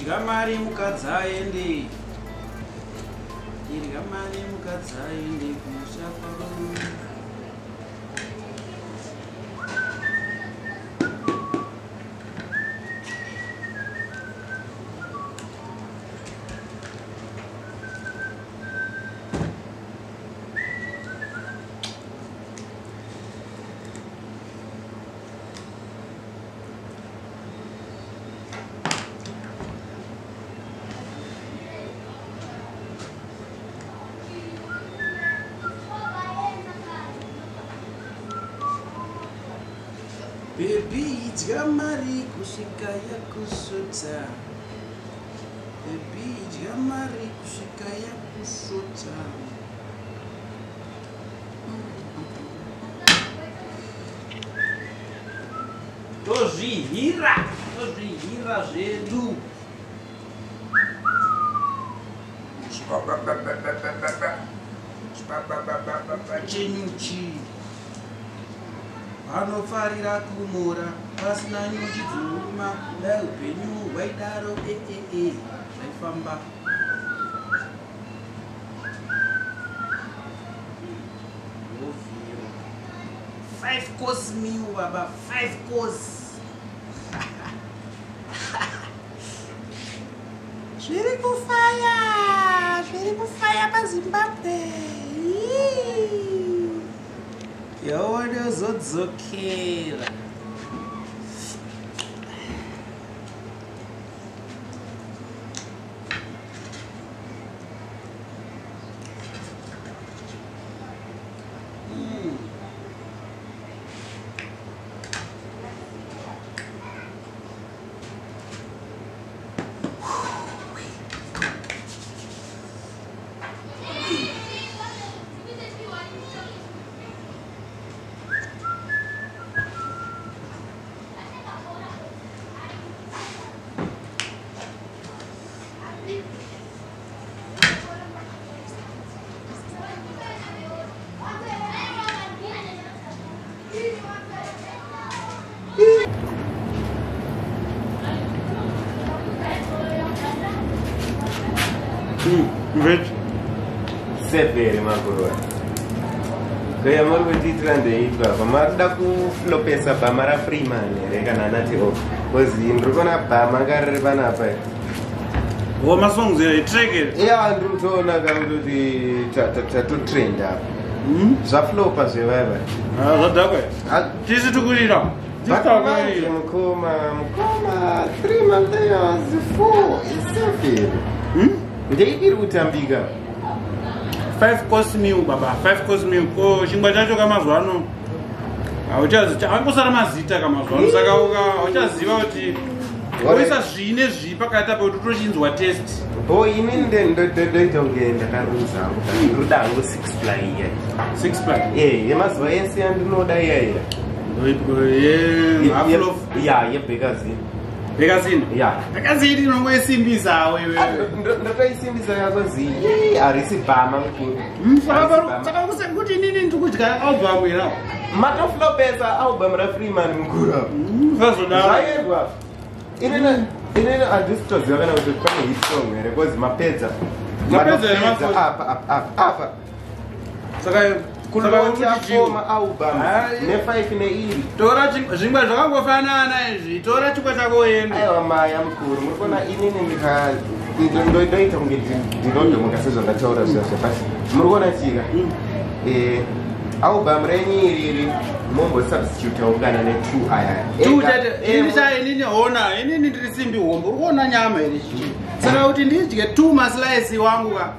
idya mari mukadzi aende. Idya mari mukadzi aende kumusha kwarume. Baby, idya mari kusvika yakusvota. Baby, idya mari kusvika yakusvota. Tozvihira zvedu. Chenyuchi. Vanofarira kumura pasina nyuchi dzoruma. Dai upenyu hwaidaro zvaifamba. Ovio. 5 course meal baba, 5 course. Zviri kufaya paZimbabwe. Yaona zodzokera. Veg. Severe magoro. Kaya marwe titrande itwa. Bamarda ku flopesa bamara freeman rega nanati o. Kozi ndrukona bamagare bana pa. Wo masongs ya trigger. Yeah, ndrutona kamuti to trend up. Za flopa zewewe. Zadakwe. Tisi tukulira. Mukoma 3 months 4 is 7. Ndeipi rutambiga 5 course meal baba, 5 course meal. Ko chingwa chacho kamazuva ano auchazicha angosara mazita kamazuva saka auchaziva kuti oisa zvine zvi pakati apa kuti tochinzwa test. Boy ininde ndoita kunge ndakarudza rudango 6 ply iya 6 ply yemazuva ese yandinoda iyaiya yebhekazini. Bekazini? Yeah. Bekazini nongoisimbisa wewe. Ndotoisimbisa yakozi arisi bhama mkuru. Saka kuti nini ndikudya album ira. Matoflopesa album ra Freeman mkuru. Vazoda. Zayedwa. Inena adistoziva kana kuti pane hit song here because mapedza apa. Saka kulotafoma album ne5 neiri tora zvingwa zvakangofanana izvi tora chikwa chako ende. Aiwa maya mukuru murikona inini ndoita kunge ndinodomuka sezvo ndataura zvazvo pasi murikona chika album renyiriri mombo substitute aungana ne2 aya inini hona inini ndiri simbi hombo urikuona nyama iri chii saka kuti ndidye 2 maslice wangu ka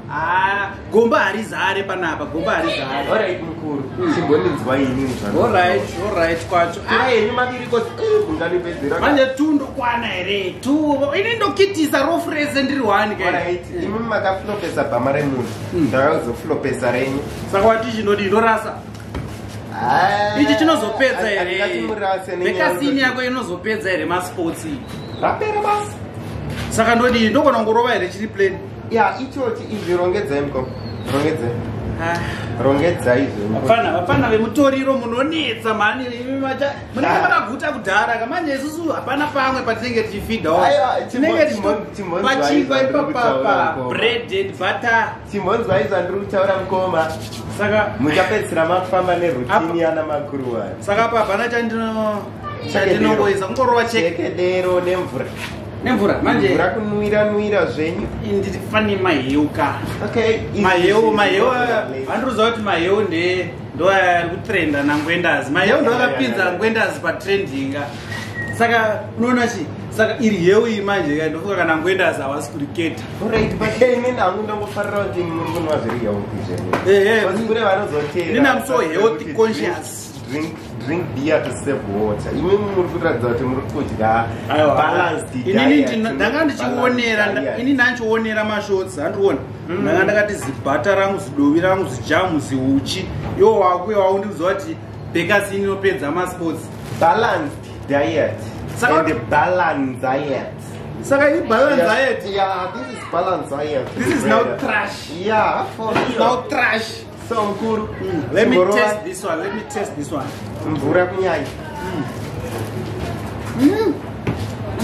gomba harizare panapa gomba harizare. Alright mukuru chimbondinzwa inini alright kwacho ni mabiriko kunganipedzera manje 2 ndokwana here 2 ini ndokitisa rofreze ndiri 1 ke. Alright imi makaflopesa bhama remunhu ndakazoflopesa renyu saka wati chinodi ndorasa ichi chinozopedza here bekasini yako inozopedza here masports rapera basi saka ndodi ndogona ngorova here chiri plane ichochi izvi rongedzai mko rongedzai rongedzai izvo hapana vemutoriro munonetsa mani munenge makaguta kudhara kamanje isusu hapana pamwe patinenge tichifidhawo tinenge tichipachingwa ipapapa bread and butter chimonzwa izva ndiri kutaura mukoma saka muchapedzisira mafamba nerutini yana makuruwa saka papana chandinongoisa kungorova chekedero nemvura manje mvura kunwira zvenyu ndifani maheu ka maheu handiriziva kuti maheu ndo ari kutrenda nangwendazi maheu ndo akapinza ngwendazi patrendinga saka unoona chi saka iri heu iyi manje ndofuka kana ngwendazi havasi kuriketa inini hangu ndongofarira kuti muri kunwa zviri heu kune vanozotera inini am so health conscious drink beer to save water. Imwe muri kuratidza kuti muri kudya balanced diet. Ndanga ndichionera ini nanchionera mashots handikuona. Ndanga ndakati zibhata rangu zidovi rangu zijamu ziuchi. Yo wakuya ndikuziva kuti bakers inopedza masports. Balanced diet. And balanced diet. Saka you balance diet. Yeah, this is balanced diet. This is now trash. Yeah, for real. Now trash. So cool. Let me test this one. Mvura kunyanya.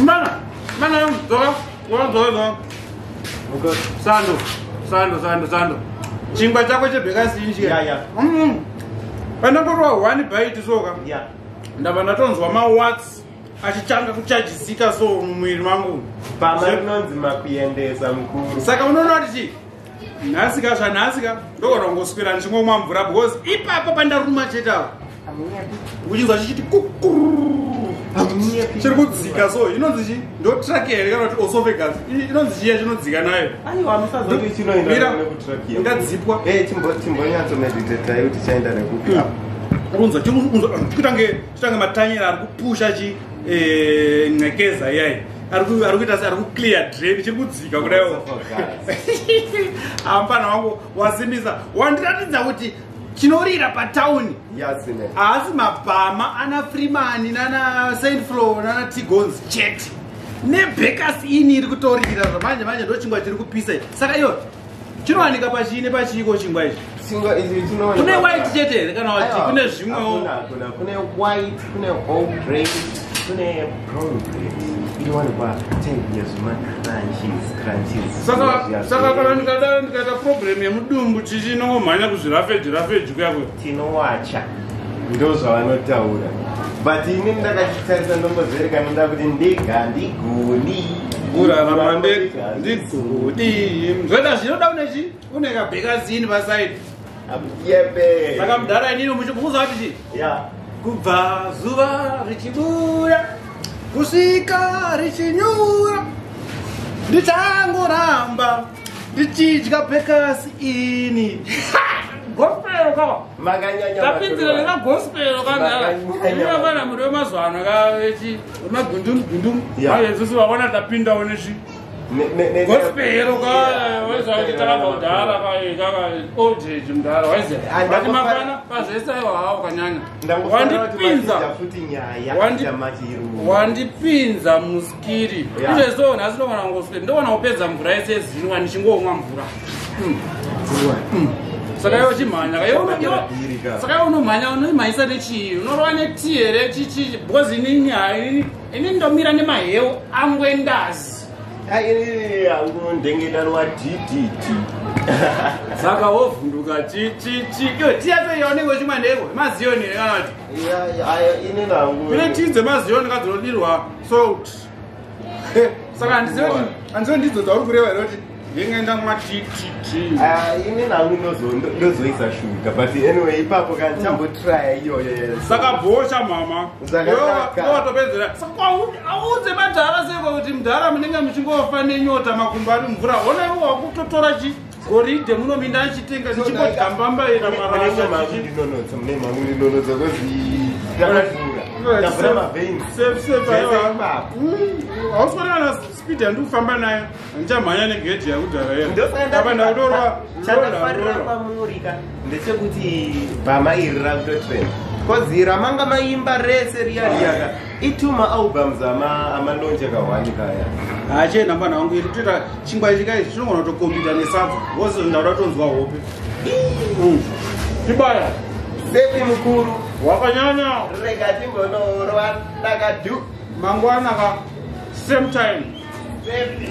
Mana zoga. Okay. Sando. Chingwa chako chebhekasi inchi. Yeah. Pandatorwa 1 bite soka. Yeah. Ndaba ndatonzwa ma-watts achichanga kuchajisika so mumwiri mangu. Pamanonzi makuendesa mukuru. Saka unoona kuti nhasika ndogona kungoswera ndichingomwa mvura because ipapo pandaruma chetawo uchinzwa chichiti chiri kudzika so inonzi chi ndo trachea here kana kuti osophagus inonzi chiya chinodzika nayo ingadzipwa chimbonyatsomeditetai kuti chaenda nekupi unzwa chitange matanyera ari kupusha nxekeza iyayi ari kuita ari kuclear drain chiri kudzika kudaiwo ampana wangu wasimbisa wandiratidza kuti chinorira patauni haasi mabhama ana freeman nana saint flo nana tigons chete nebakers ini iri kutorira zvamanje ndo chingwa chiri kupisa saka iyo chinowanika pachine pachiko chingwa ichi kune white chete here kana kuti kune zvimwewo kune white kune whole grain kune brown grain inowanikwa 10 years crunches. Saka kana ndikaita problem yemudumbu chichinongomhanya kuzvirafeji kuyakwe tinowacha ndo zvavanotaura but ini ndakachitarisa ndombozvereka ndoda kuti ndega ndigoni kurarama ndigoni zvoita zvinoda unechi une kabhekazini pasaidi yepe saka mudhara inini muchibuza kuti kubva zuva richibuya kusvika richinyura ndichangoramba ndichidya bhekasi ini gospel kaka tapinzira nekagospel kanaaana muri wemazuva ano akaechi wemagundumugundum ayesusu vaona tapindawo nechi gospel kawezvachitakabva kudhara kaka ojeji mudhara waiziati mafana pazvesaiwa hawo kanyanya wandipinza muskiri izvezvo nhasi ndogona kungoswera ndogona kupedza mvura yese zinwa ndichingomwa mvura saka iwo chimhanya saka iwo unomhanya unomhanyisa nechii unorova netii here chichi because inini ndomira nemaheu angwendazi unondengedanwa ddt saka wovhunduka tiyaseyaonenge uchimwa ndeko maziyoni here kana kuti kune tii dzemaziyoni kadzinodirwa salt saka handizivo ndidzo dzauri kureva here kuti ndingaenda mwattt ini nangu ndozoisa shuga but anyway ipapo kana chambotrya iyoyo saka bhosha mama watopedzera saka audze madhara seko kuti mudhara munenge muchingofa nenyota makumbo ari mvura ona iwo wakutotora goridhe munominda achitenga ndichimbodya mbamba ina marasandinonotsa mune mangu ndinonotsa kozi takavura maveins hausfanana speed yandikufamba nayo ndichamhanya negedhi yakudhara apa ndakutorwa chandafarira kwamurika ndechekuti bhama iri rakutotrenda kozira manga maimba rese riariaka ituma albums amalonje kawanika ya ache namba nangu iri kutoita chingwa chika izvi chinogona kutokombita nesadza wose ndauda tonzwa hope chibaya sepi mukuru wakanyanya rega timbonorwa ndakadu mangwana ka same time sepi